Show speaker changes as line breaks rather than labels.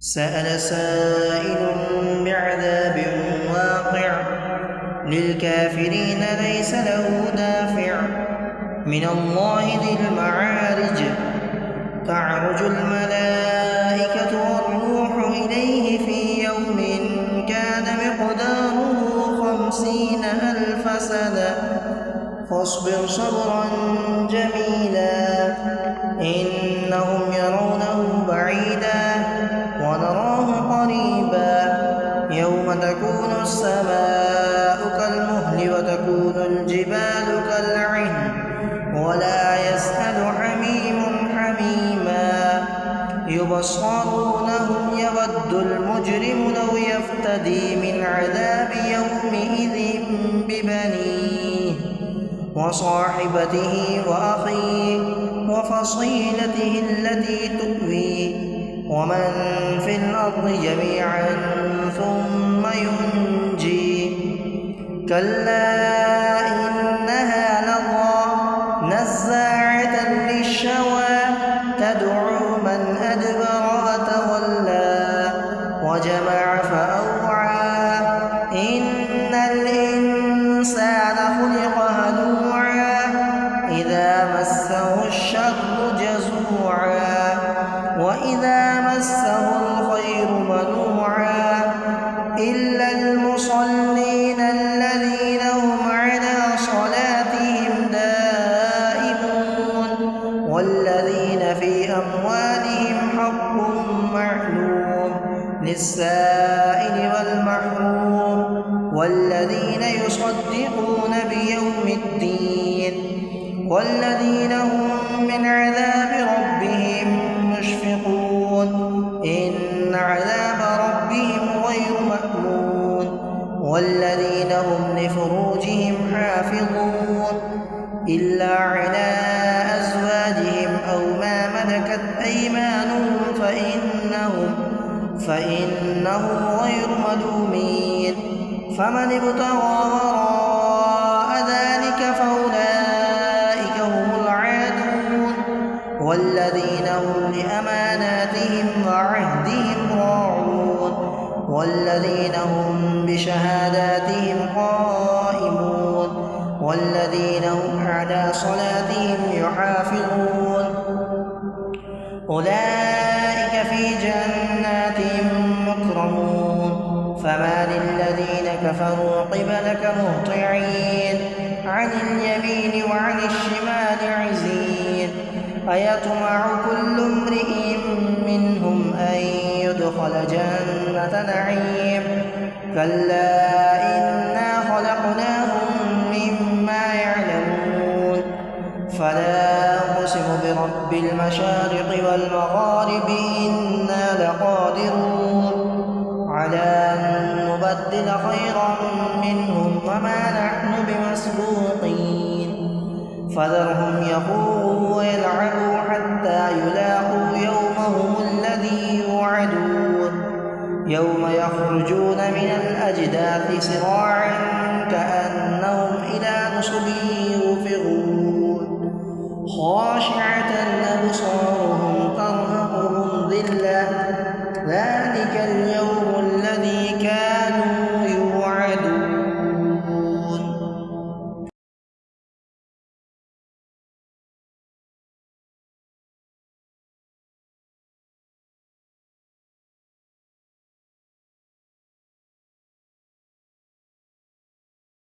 سأل سائل بعذاب واقع للكافرين ليس له دافع من الله ذي المعارج تعرج الملائكة والروح إليه في يوم كان مقداره 50,000 سنة فاصبر صبرا جميلا إنهم يرونه بعيدا ونراه قريبا يوم تكون السماء كالمهل وتكون الجبال كالعهن ولا يسأل حميم حميما يبصرونهم يود المجرم لو يفتدي من عذاب يومئذ ببنيه وصاحبته وأخيه وفصيلته التي تؤويه ومن في الأرض جميعا ثم ينجيه كلا إنها لظى نزاعة للشوى تدعو من أدبر وتولى وجمع فأوعى إن الإنسان خلق هلوعا إذا مسه الشر جزوعا وإذا مسه الخير منوعا إلا المصلين الذين هم على صلاتهم دائمون والذين في أموالهم حق معلوم للسائل والمحروم والذين يصدقون بيوم الدين والذين هم من عذاب ربهم مشفقون إن عذاب ربهم غير مأمون والذين هم لفروجهم حافظون إلا على أزواجهم أو ما ملكت أيمانهم فإنهم غير ملومين فمن ابتغى وراء ذلك فأولئك هم العادون والذين هم لأماناتهم وعهدهم راعون والذين هم بشهاداتهم قائمون والذين هم على صلاتهم يحافظون أولئك في جنات مكرمون فما للذين كفروا قبلك مهطعين عن اليمين وعن الشمال عزين أيطمع كل امرئ منهم أن يدخل جنة نعيم كلا إنا خلقناهم مما يعلمون فلا أقسم برب المشارق والمغارب إنا لقادرون على أن نبدل خيرا منهم وما نحن بمسبوقين فذرهم يخوضوا ويلعبوا حتى يلاقوا يومهم الذي يوعدون يوم يخرجون من الأجداث سراعا كأنهم إلى نصب يوفضون خاشعة أبصارهم ترهقهم ذلة